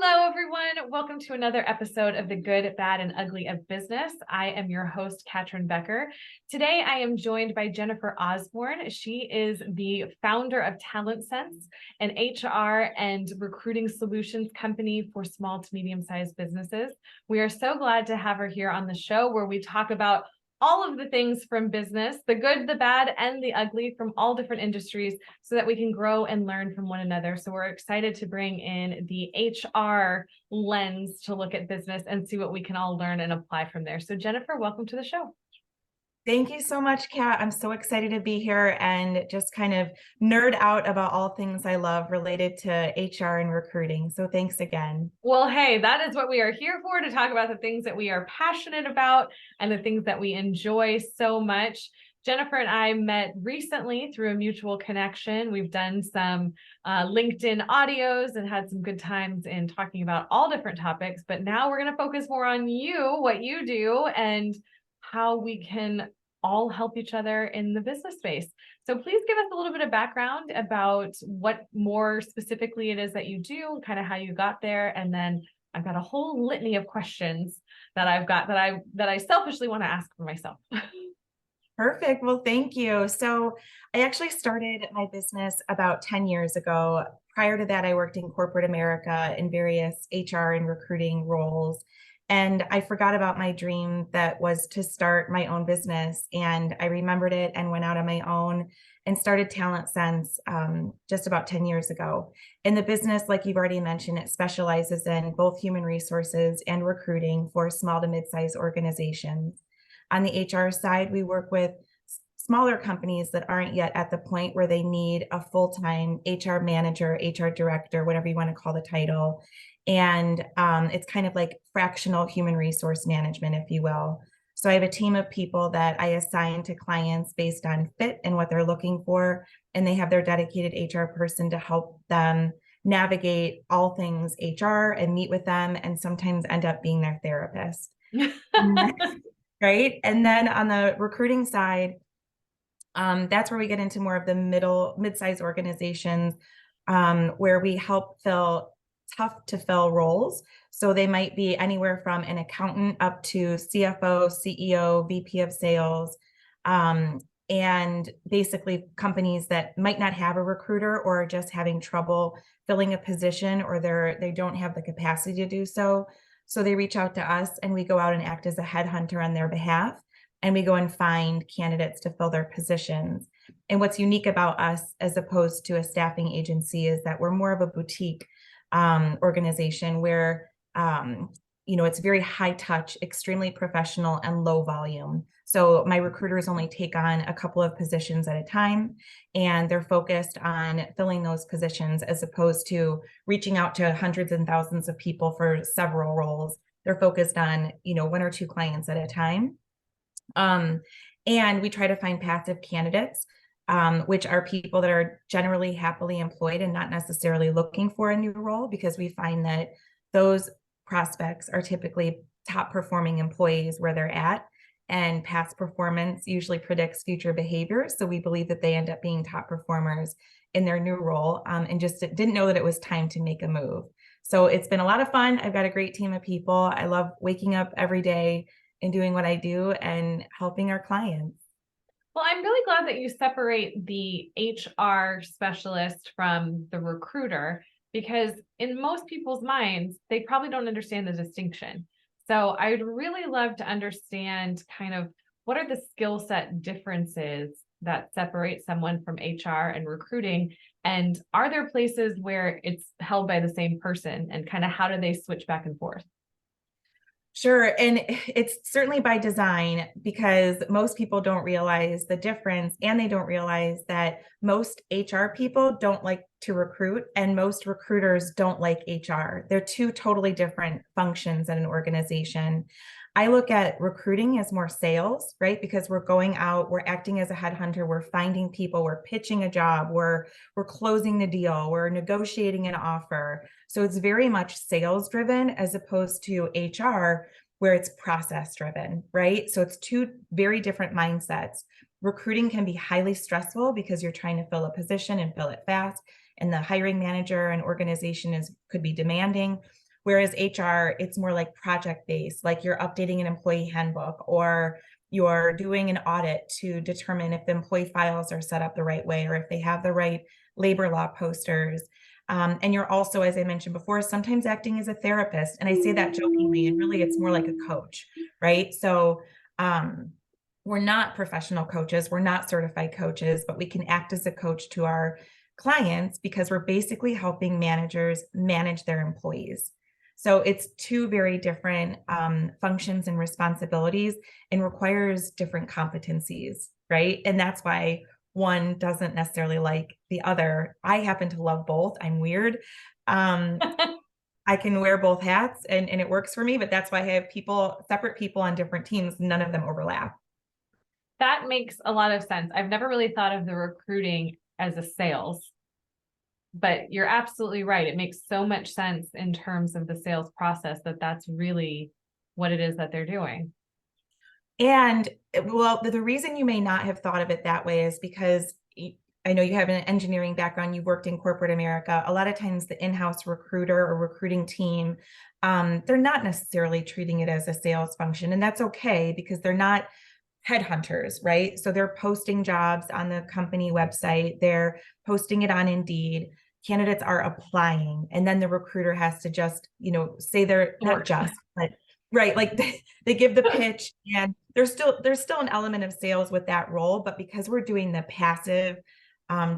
Hello, everyone. Welcome to another episode of The Good, Bad, and Ugly of Business. I am your host, Catryn Becker. Today, I am joined by Jennifer Osborn. She is the founder of TalentSENSE, an HR and recruiting solutions company for small to medium-sized businesses. We are so glad to have her here on the show where we talk about all of the things from business, the good, the bad, and the ugly from all different industries so that we can grow and learn from one another. So we're excited to bring in the HR lens to look at business and see what we can all learn and apply from there. So Jennifer, welcome to the show. Thank you so much, Kat. I'm so excited to be here and just kind of nerd out about all things I love related to HR and recruiting. So thanks again. Well, hey, that is what we are here for, to talk about the things that we are passionate about and the things that we enjoy so much. Jennifer and I met recently through a mutual connection. We've done some LinkedIn audios and had some good times in talking about all different topics. But now we're going to focus more on you, what you do, and how we can all help each other in the business space. So please give us a little bit of background about what more specifically it is that you do, kind of how you got there, and then I've got a whole litany of questions that I've got that I selfishly want to ask for myself. Perfect. Well, thank you. So I actually started my business about 10 years ago. Prior to that, I worked in corporate America in various HR and recruiting roles. And I forgot about my dream that was to start my own business. And I remembered it and went out on my own and started TalentSENSE just about 10 years ago. In the business, like you've already mentioned, it specializes in both human resources and recruiting for small to mid-sized organizations. On the HR side, we work with smaller companies that aren't yet at the point where they need a full-time HR manager, HR director, whatever you want to call the title. And it's kind of like fractional human resource management, if you will. So I have a team of people that I assign to clients based on fit and what they're looking for. And they have their dedicated HR person to help them navigate all things HR and meet with them and sometimes end up being their therapist. Right. And then on the recruiting side, that's where we get into more of the mid-sized organizations where we help fill tough to fill roles. So they might be anywhere from an accountant up to CFO, CEO, VP of sales, and basically companies that might not have a recruiter or are just having trouble filling a position, or they don't have the capacity to do so. So they reach out to us and we go out and act as a headhunter on their behalf. And we go and find candidates to fill their positions. And what's unique about us as opposed to a staffing agency is that we're more of a boutique organization where, it's very high touch, extremely professional and low volume. So my recruiters only take on a couple of positions at a time, and they're focused on filling those positions as opposed to reaching out to hundreds and thousands of people for several roles. They're focused on, one or two clients at a time. And we try to find passive candidates, which are people that are generally happily employed and not necessarily looking for a new role, because we find that those prospects are typically top performing employees where they're at, and past performance usually predicts future behavior. So we believe that they end up being top performers in their new role, and just didn't know that it was time to make a move. So it's been a lot of fun. I've got a great team of people. I love waking up every day and doing what I do and helping our clients. Well, I'm really glad that you separate the HR specialist from the recruiter, because in most people's minds, they probably don't understand the distinction. So I'd really love to understand kind of what are the skill set differences that separate someone from HR and recruiting, and are there places where it's held by the same person, and kind of how do they switch back and forth? Sure. And it's certainly by design, because most people don't realize the difference, and they don't realize that most HR people don't like to recruit and most recruiters don't like HR. They're two totally different functions in an organization. I look at recruiting as more sales, right? Because we're going out, we're acting as a headhunter, we're finding people, we're pitching a job, we're closing the deal, we're negotiating an offer. So it's very much sales driven as opposed to HR, where it's process driven, right? So it's two very different mindsets. Recruiting can be highly stressful because you're trying to fill a position and fill it fast, and the hiring manager and organization could be demanding. Whereas HR, it's more like project based, like you're updating an employee handbook or you're doing an audit to determine if the employee files are set up the right way or if they have the right labor law posters. And you're also, as I mentioned before, sometimes acting as a therapist. And I say that jokingly, and really it's more like a coach, right? So we're not professional coaches, we're not certified coaches, but we can act as a coach to our clients because we're basically helping managers manage their employees. So it's two very different functions and responsibilities and requires different competencies, right? And that's why one doesn't necessarily like the other. I happen to love both. I'm weird. I can wear both hats and it works for me, but that's why I have separate people on different teams. None of them overlap. That makes a lot of sense. I've never really thought of the recruiting as a sales, but you're absolutely right. It makes so much sense in terms of the sales process that that's really what it is that they're doing. And well, the reason you may not have thought of it that way is because I know you have an engineering background, you've worked in corporate America. A lot of times the in-house recruiter or recruiting team, they're not necessarily treating it as a sales function. And that's okay because they're not headhunters, right? So they're posting jobs on the company website, they're posting it on Indeed. Candidates are applying, and then the recruiter has to just, say they're not just, but right, like they give the pitch, and there's still an element of sales with that role, but because we're doing the passive,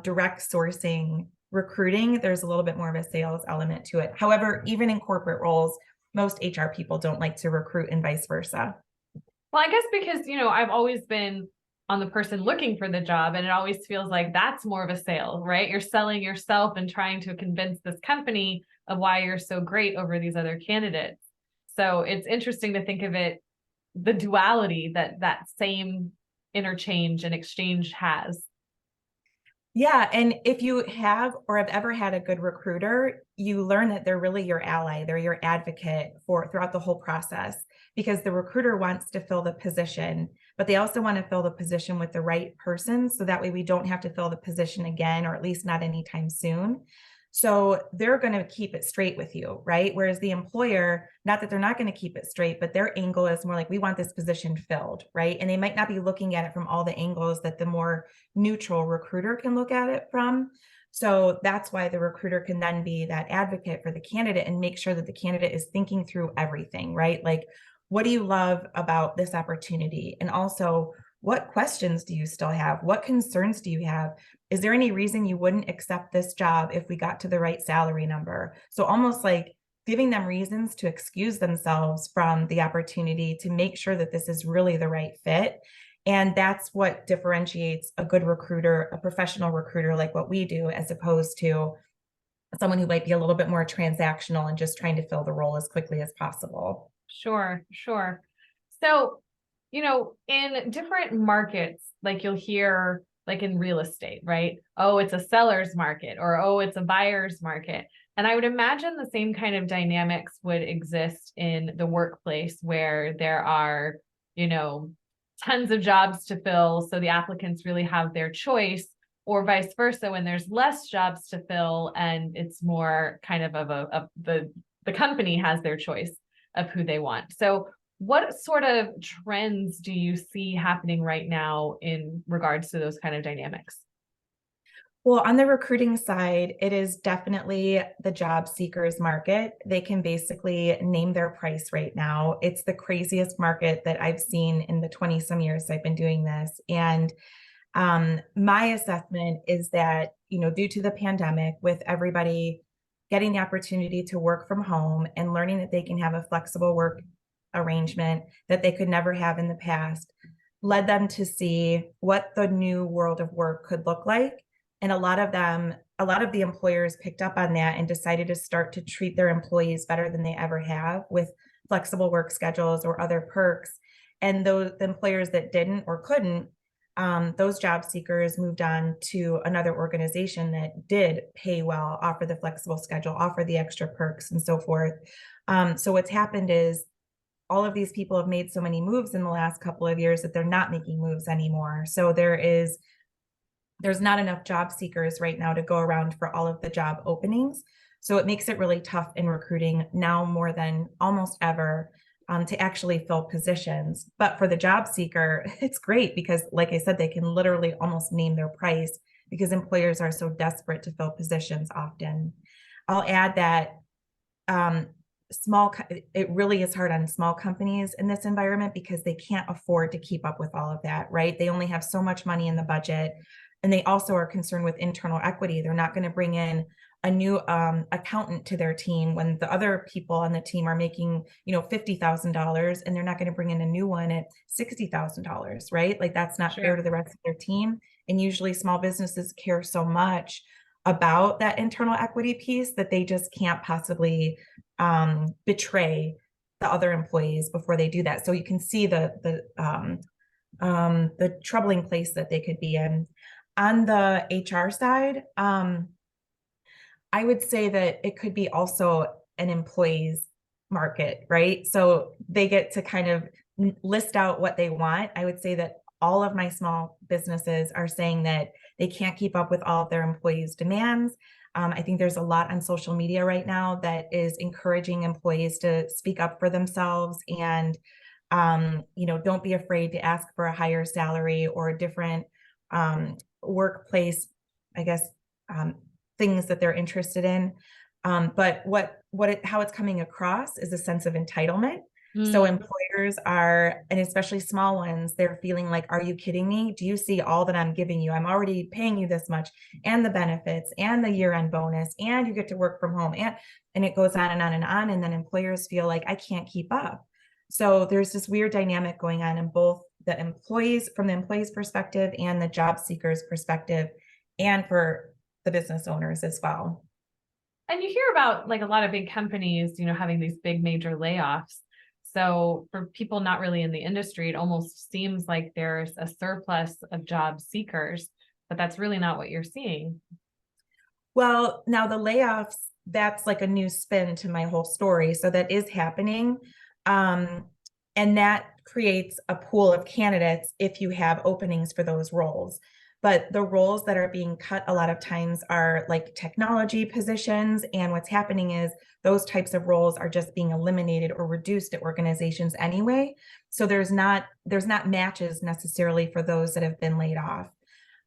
direct sourcing recruiting, there's a little bit more of a sales element to it. However, even in corporate roles, most HR people don't like to recruit and vice versa. Well, I guess because, I've always been on the person looking for the job, and it always feels like that's more of a sale, right? You're selling yourself and trying to convince this company of why you're so great over these other candidates. So it's interesting to think of it, the duality that same interchange and exchange has. Yeah. And if you have or have ever had a good recruiter, you learn that they're really your ally. They're your advocate throughout the whole process because the recruiter wants to fill the position, but they also want to fill the position with the right person. So that way we don't have to fill the position again, or at least not anytime soon. So they're going to keep it straight with you, right? Whereas the employer, not that they're not going to keep it straight, but their angle is more like, we want this position filled, right? And they might not be looking at it from all the angles that the more neutral recruiter can look at it from. So that's why the recruiter can then be that advocate for the candidate and make sure that the candidate is thinking through everything, right? Like, what do you love about this opportunity? And also, what questions do you still have? What concerns do you have? Is there any reason you wouldn't accept this job if we got to the right salary number? So almost like giving them reasons to excuse themselves from the opportunity to make sure that this is really the right fit. And that's what differentiates a good recruiter, a professional recruiter like what we do, as opposed to someone who might be a little bit more transactional and just trying to fill the role as quickly as possible. Sure. So, in different markets, like you'll hear, like in real estate, right? Oh, it's a seller's market, or oh, it's a buyer's market. And I would imagine the same kind of dynamics would exist in the workplace where there are, tons of jobs to fill. So the applicants really have their choice, or vice versa, when there's less jobs to fill and it's more kind of the company has their choice of who they want. So what sort of trends do you see happening right now in regards to those kind of dynamics? Well, on the recruiting side, it is definitely the job seekers market. They can basically name their price right now. It's the craziest market that I've seen in the 20 some years I've been doing this. And my assessment is that, due to the pandemic, with everybody getting the opportunity to work from home and learning that they can have a flexible work arrangement that they could never have in the past, led them to see what the new world of work could look like. And a lot of the employers picked up on that and decided to start to treat their employees better than they ever have with flexible work schedules or other perks. And those the employers that didn't or couldn't, those job seekers moved on to another organization that did pay well, offer the flexible schedule, offer the extra perks, and so forth. So what's happened is all of these people have made so many moves in the last couple of years that they're not making moves anymore. So there's not enough job seekers right now to go around for all of the job openings. So it makes it really tough in recruiting now more than almost ever, to actually fill positions. But for the job seeker, it's great because, like I said, they can literally almost name their price because employers are so desperate to fill positions often. I'll add that um, it really is hard on small companies in this environment because they can't afford to keep up with all of that, right? They only have so much money in the budget. And they also are concerned with internal equity. They're not going to bring in a new accountant to their team when the other people on the team are making, $50,000, and they're not going to bring in a new one at $60,000, right? Like that's not fair to the rest of their team. And usually small businesses care so much about that internal equity piece that they just can't possibly betray the other employees before they do that. So you can see the troubling place that they could be in. On the HR side, I would say that it could be also an employee's market, right? So they get to kind of list out what they want. I would say that all of my small businesses are saying that they can't keep up with all of their employees' demands. I think there's a lot on social media right now that is encouraging employees to speak up for themselves and, don't be afraid to ask for a higher salary or a different workplace, I guess, things that they're interested in. But how it's coming across is a sense of entitlement. So employers are, and especially small ones, they're feeling like, are you kidding me? Do you see all that I'm giving you? I'm already paying you this much, and the benefits and the year-end bonus, and you get to work from home, and it goes on and on and on. And then employers feel like I can't keep up. So there's this weird dynamic going on in both from the employees' perspective and the job seekers' perspective, and for the business owners as well. And you hear about like a lot of big companies, having these big major layoffs. So for people not really in the industry, it almost seems like there's a surplus of job seekers, but that's really not what you're seeing. Well, now the layoffs, that's like a new spin to my whole story. So that is happening. And that creates a pool of candidates if you have openings for those roles. But the roles that are being cut a lot of times are like technology positions. And what's happening is those types of roles are just being eliminated or reduced at organizations anyway. So there's not matches necessarily for those that have been laid off.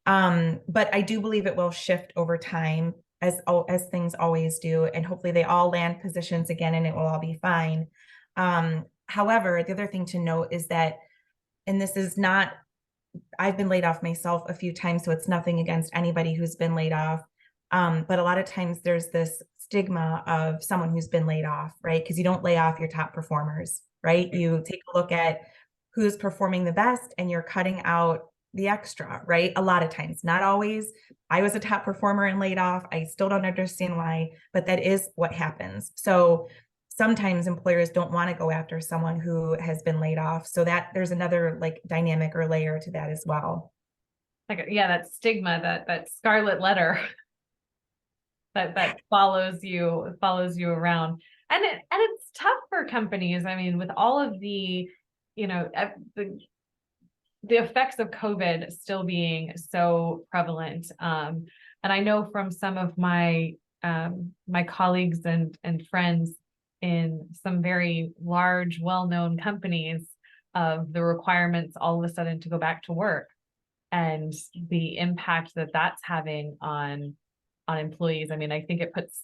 But I do believe it will shift over time, as things always do. And hopefully they all land positions again and it will all be fine. However, the other thing to note is that, and this is not, I've been laid off myself a few times, so it's nothing against anybody who's been laid off. But a lot of times there's this stigma of someone who's been laid off, right? Because you don't lay off your top performers, right? You take a look at who's performing the best and you're cutting out the extra, right? A lot of times, not always. I was a top performer and laid off. I still don't understand why, but that is what happens. So sometimes employers don't want to go after someone who has been laid off. So that there's another like dynamic or layer to that as well. Like, yeah, that stigma, that scarlet letter that follows you around. And it's tough for companies. I mean, with all of the, the effects of COVID still being so prevalent. And I know from some of my my colleagues and friends in some very large, well-known companies of the requirements all of a sudden to go back to work and the impact that that's having on employees. I mean, I think it puts,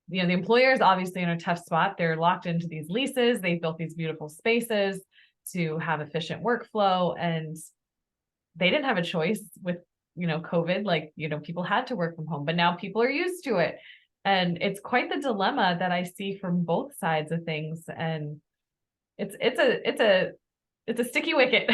the employers obviously in a tough spot. They're locked into these leases. They've built these beautiful spaces to have efficient workflow, and they didn't have a choice with, COVID, like, people had to work from home, but now people are used to it. And it's quite the dilemma that I see from both sides of things. And it's a sticky wicket.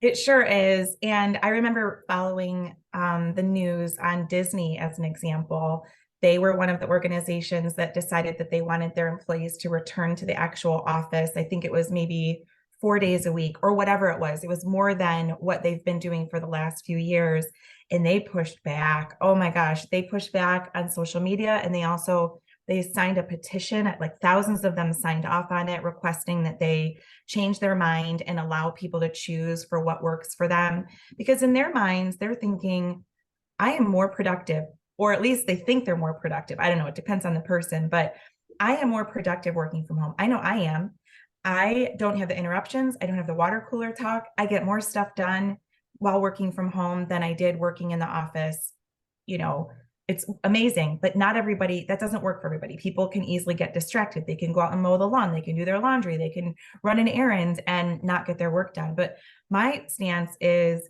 It sure is. And I remember following the news on Disney as an example. They were one of the organizations that decided that they wanted their employees to return to the actual office. I think it was maybe 4 days a week or whatever it was. It was more than what they've been doing for the last few years. And they pushed back. Oh my gosh, they pushed back on social media. And they signed a petition, like thousands of them signed off on it, requesting that they change their mind and allow people to choose for what works for them. Because in their minds, they're thinking, I am more productive or at least they think they're more productive. I don't know. It depends on the person, but I am more productive working from home. I know I am. I don't have the interruptions. I don't have the water cooler talk. I get more stuff done while working from home than I did working in the office. You know, it's amazing, but not everybody, that doesn't work for everybody. People can easily get distracted. They can go out and mow the lawn. They can do their laundry. They can run an errand and not get their work done. But my stance is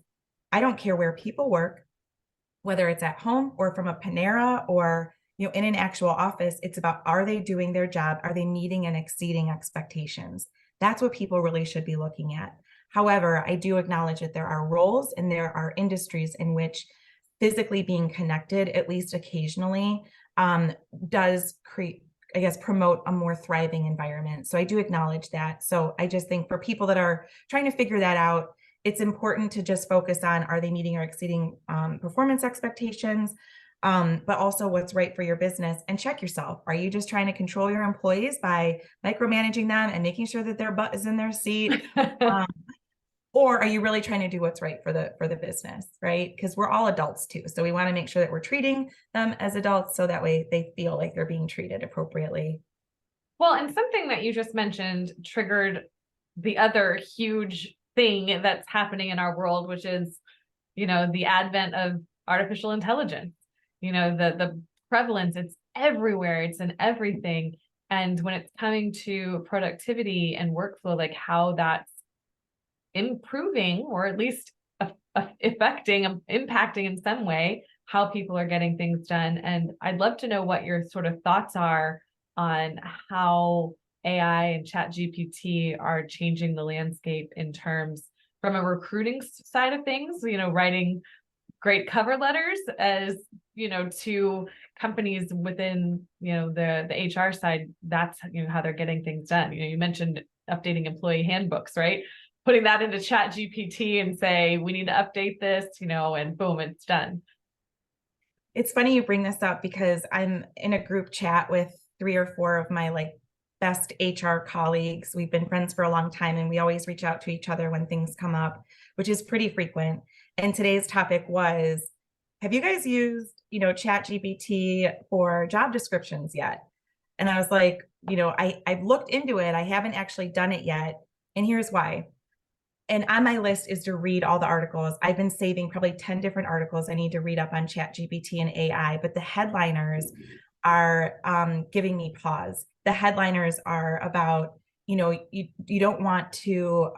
I don't care where people work, whether it's at home or from a Panera or in an actual office. It's about, are they doing their job? Are they meeting and exceeding expectations? That's what people really should be looking at. However, I do acknowledge that there are roles and there are industries in which physically being connected, at least occasionally, does create, I guess, promote a more thriving environment. So I do acknowledge that. So I just think for people that are trying to figure that out, it's important to just focus on, are they meeting or exceeding performance expectations, but also what's right for your business, and check yourself. Are you just trying to control your employees by micromanaging them and making sure that their butt is in their seat? Or are you really trying to do what's right for the business, right? Because we're all adults too. So we want to make sure that we're treating them as adults so that way they feel like they're being treated appropriately. Well, and something that you just mentioned triggered the other huge thing that's happening in our world, which is, the advent of artificial intelligence. The prevalence, it's everywhere, it's in everything. And when it's coming to productivity and workflow, like how that's improving, or at least impacting in some way how people are getting things done. And I'd love to know what your sort of thoughts are on how AI and ChatGPT are changing the landscape in terms from a recruiting side of things, writing great cover letters, as to companies within the HR side. That's how they're getting things done. You mentioned updating employee handbooks, right? Putting that into ChatGPT and say, we need to update this, and boom, it's done. It's funny you bring this up because I'm in a group chat with 3 or 4 of my best HR colleagues. We've been friends for a long time and we always reach out to each other when things come up, which is pretty frequent. And today's topic was, have you guys used, ChatGPT for job descriptions yet? And I was like, I've looked into it. I haven't actually done it yet. And here's why. And on my list is to read all the articles. I've been saving probably 10 different articles I need to read up on ChatGPT and AI, but the headliners are giving me pause. The headliners are about, you don't want to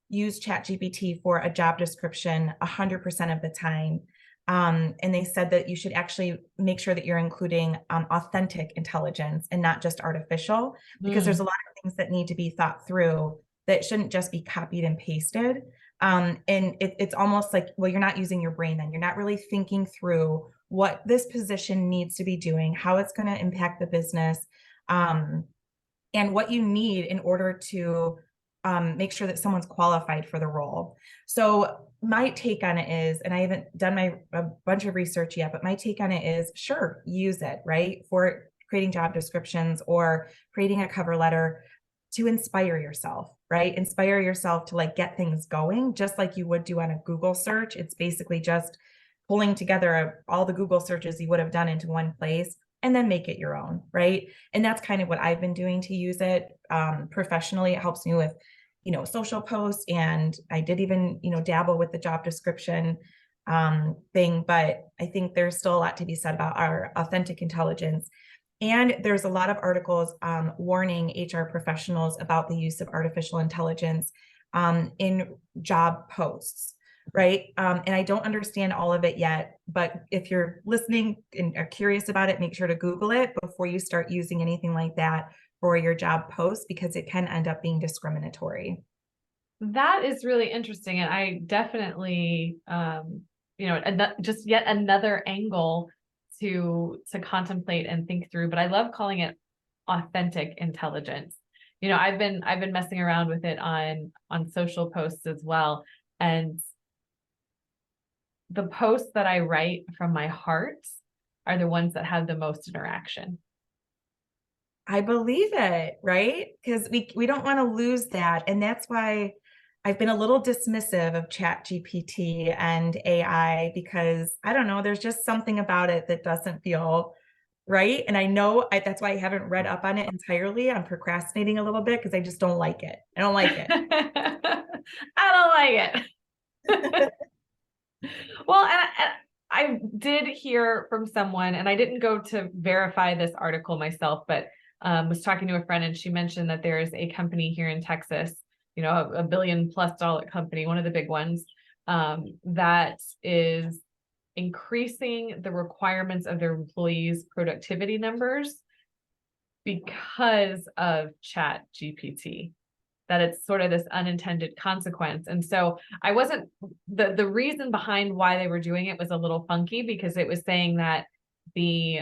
use ChatGPT for a job description 100% of the time. And they said that you should actually make sure that you're including authentic intelligence and not just artificial, because there's a lot of things that need to be thought through that shouldn't just be copied and pasted. And it's almost like, well, you're not using your brain then. You're not really thinking through what this position needs to be doing, how it's going to impact the business, and what you need in order to make sure that someone's qualified for the role. So my take on it is, and I haven't done a bunch of research yet, but my take on it is, sure, use it, right? For creating job descriptions or creating a cover letter to inspire yourself, right? Inspire yourself to get things going, just like you would do on a Google search. It's basically just pulling together all the Google searches you would have done into one place and then make it your own, right? And that's kind of what I've been doing to use it professionally. It helps me with, social posts, and I did even, dabble with the job description thing, but I think there's still a lot to be said about our authentic intelligence. And there's a lot of articles warning HR professionals about the use of artificial intelligence in job posts, right? And I don't understand all of it yet, but if you're listening and are curious about it, make sure to Google it before you start using anything like that for your job posts, because it can end up being discriminatory. That is really interesting. And I definitely, just yet another angle to contemplate and think through, but I love calling it authentic intelligence. I've been messing around with it on social posts as well. And the posts that I write from my heart are the ones that have the most interaction. I believe it, right? Because we don't want to lose that. And that's why I've been a little dismissive of Chat GPT and AI because I don't know, there's just something about it that doesn't feel right. And I know that's why I haven't read up on it entirely. I'm procrastinating a little bit because I just don't like it. I don't like it. I don't like it. Well, and I did hear from someone, and I didn't go to verify this article myself, but was talking to a friend, and she mentioned that there is a company here in Texas, you know, a $1 billion+ company, one of the big ones, that is increasing the requirements of their employees' productivity numbers because of Chat GPT, that it's sort of this unintended consequence. And so I wasn't, the reason behind why they were doing it was a little funky, because it was saying that the,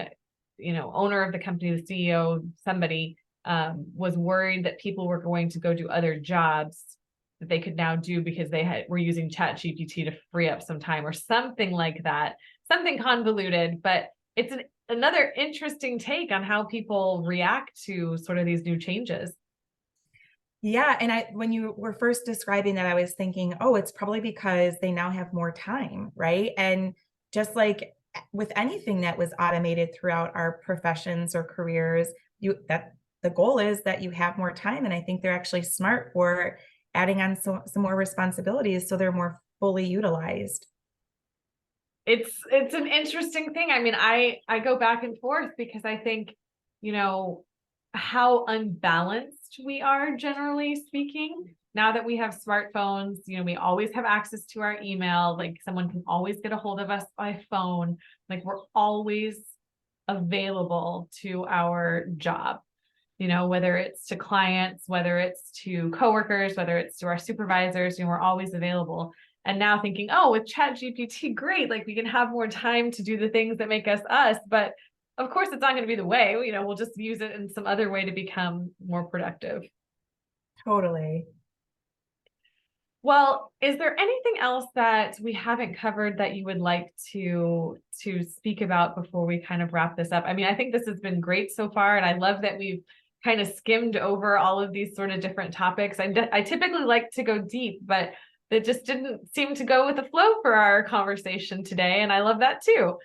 you know, owner of the company, the CEO, somebody, was worried that people were going to go do other jobs that they could now do because were using Chat GPT to free up some time or something like that, something convoluted. But it's another interesting take on how people react to sort of these new changes. Yeah. And when you were first describing that, I was thinking, oh, it's probably because they now have more time, right? And just like with anything that was automated throughout our professions or careers, the goal is that you have more time. And I think they're actually smart for adding on some more responsibilities so they're more fully utilized. It's an interesting thing. I mean, I go back and forth because I think, you know, how unbalanced we are, generally speaking. Now that we have smartphones, you know, we always have access to our email. Like, someone can always get a hold of us by phone. Like, we're always available to our job, you know, whether it's to clients, whether it's to coworkers, whether it's to our supervisors, you know, we're always available. And now thinking, oh, with Chat GPT, great, like we can have more time to do the things that make us us. But of course, it's not going to be the way, you know, we'll just use it in some other way to become more productive. Totally. Well, is there anything else that we haven't covered that you would like to speak about before we kind of wrap this up? I mean, I think this has been great so far, and I love that we've kind of skimmed over all of these sort of different topics. I typically like to go deep, but it just didn't seem to go with the flow for our conversation today, and I love that too.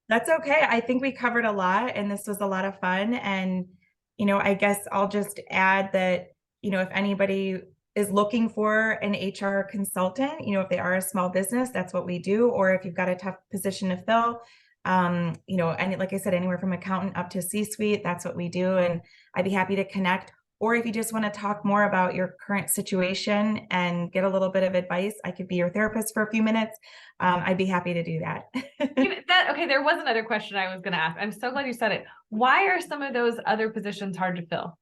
That's okay. I think we covered a lot and this was a lot of fun. And, I guess I'll just add that, if anybody is looking for an HR consultant, if they are a small business, that's what we do. Or if you've got a tough position to fill, and like I said, anywhere from accountant up to C-suite, that's what we do. And I'd be happy to connect. Or if you just want to talk more about your current situation and get a little bit of advice, I could be your therapist for a few minutes. I'd be happy to do that. Okay, there was another question I was going to ask. I'm so glad you said it. Why are some of those other positions hard to fill?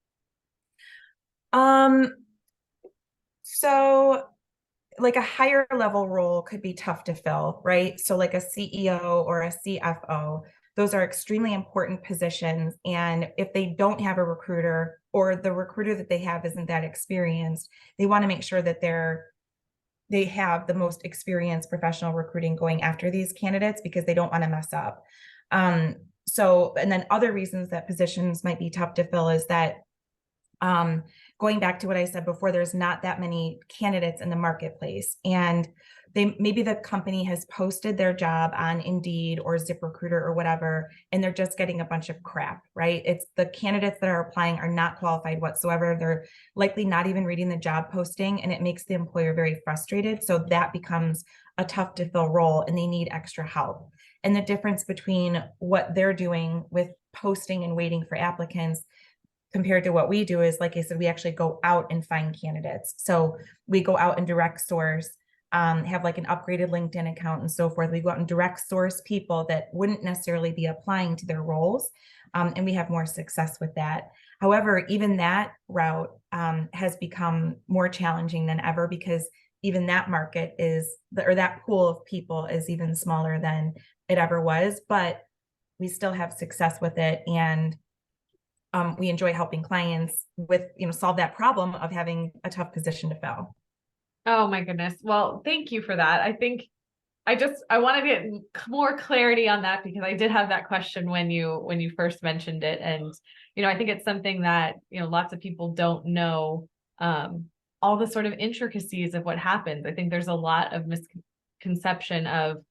So like a higher level role could be tough to fill, right? So like a CEO or a CFO, those are extremely important positions. And if they don't have a recruiter, or the recruiter that they have isn't that experienced, they want to make sure that they have the most experienced professional recruiting going after these candidates because they don't want to mess up. And then other reasons that positions might be tough to fill is that going back to what I said before, there's not that many candidates in the marketplace, and maybe the company has posted their job on Indeed or ZipRecruiter or whatever, and they're just getting a bunch of crap, right? It's the candidates that are applying are not qualified whatsoever. They're likely not even reading the job posting, and it makes the employer very frustrated. So that becomes a tough to fill role, and they need extra help. And the difference between what they're doing with posting and waiting for applicants compared to what we do is, like I said, we actually go out and find candidates. So we go out and direct source, have like an upgraded LinkedIn account and so forth. We go out and direct source people that wouldn't necessarily be applying to their roles. And we have more success with that. However, even that route has become more challenging than ever because even that market or that pool of people is even smaller than it ever was, but we still have success with it. And we enjoy helping clients with, solve that problem of having a tough position to fill. Oh my goodness. Well, thank you for that. I think I want to get more clarity on that because I did have that question when you first mentioned it. And, I think it's something that, lots of people don't know, all the sort of intricacies of what happens. I think there's a lot of misconception of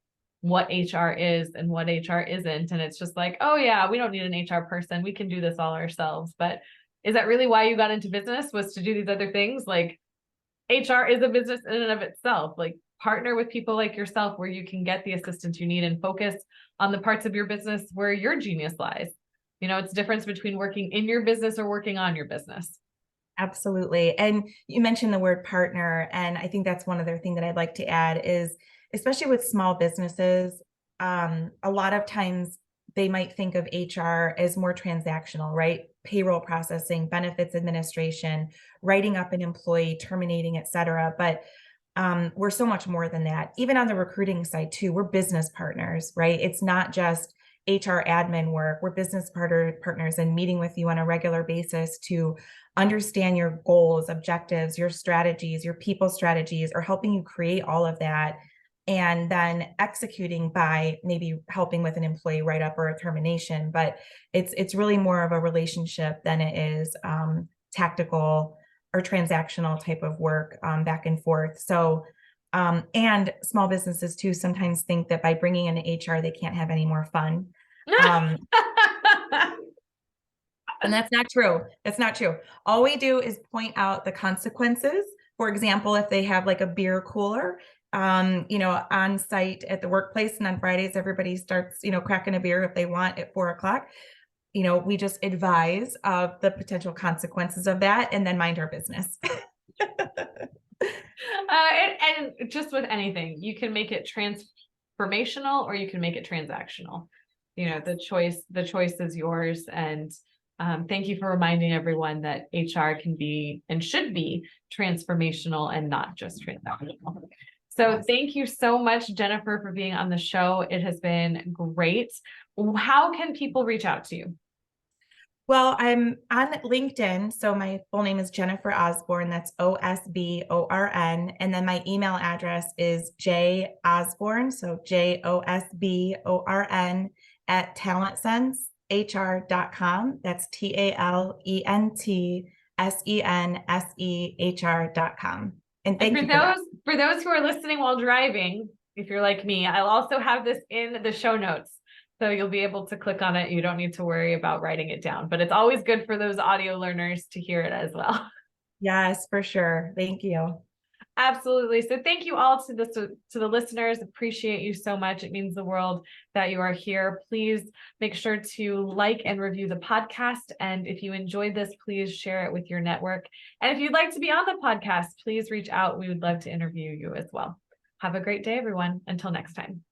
what HR is and what HR isn't. And it's just like, oh yeah, we don't need an HR person. We can do this all ourselves. But is that really why you got into business, was to do these other things? Like, HR is a business in and of itself. Like, partner with people like yourself where you can get the assistance you need and focus on the parts of your business where your genius lies. You know, it's difference between working in your business or working on your business. Absolutely. And you mentioned the word partner. And I think that's one other thing that I'd like to add is, especially with small businesses, a lot of times they might think of HR as more transactional, right? Payroll processing, benefits administration, writing up an employee, terminating, et cetera. But we're so much more than that. Even on the recruiting side too, we're business partners, right? It's not just HR admin work. We're business partners and meeting with you on a regular basis to understand your goals, objectives, your strategies, your people strategies, or helping you create all of that. And then executing by maybe helping with an employee write-up or a termination. But it's really more of a relationship than it is tactical or transactional type of work back and forth. So, and small businesses too sometimes think that by bringing in HR, they can't have any more fun. And that's not true. That's not true. All we do is point out the consequences. For example, if they have like a beer cooler, on site at the workplace, and on Fridays, everybody starts, cracking a beer if they want at 4 o'clock. We just advise of the potential consequences of that and then mind our business. And just with anything, you can make it transformational or you can make it transactional. The choice is yours. And thank you for reminding everyone that HR can be and should be transformational and not just transactional. So thank you so much, Jennifer, for being on the show. It has been great. How can people reach out to you? Well, I'm on LinkedIn. So my full name is Jennifer Osborn. That's Osborn. And then my email address is josborn. So JOSBORN at TalentSenseHR.com. That's TalentSenseHR.com. And thank you for those who are listening while driving, if you're like me, I'll also have this in the show notes. So you'll be able to click on it. You don't need to worry about writing it down, but it's always good for those audio learners to hear it as well. Yes, for sure. Thank you. Absolutely. So thank you all to the listeners. Appreciate you so much. It means the world that you are here. Please make sure to like and review the podcast. And if you enjoyed this, please share it with your network. And if you'd like to be on the podcast, please reach out. We would love to interview you as well. Have a great day, everyone. Until next time.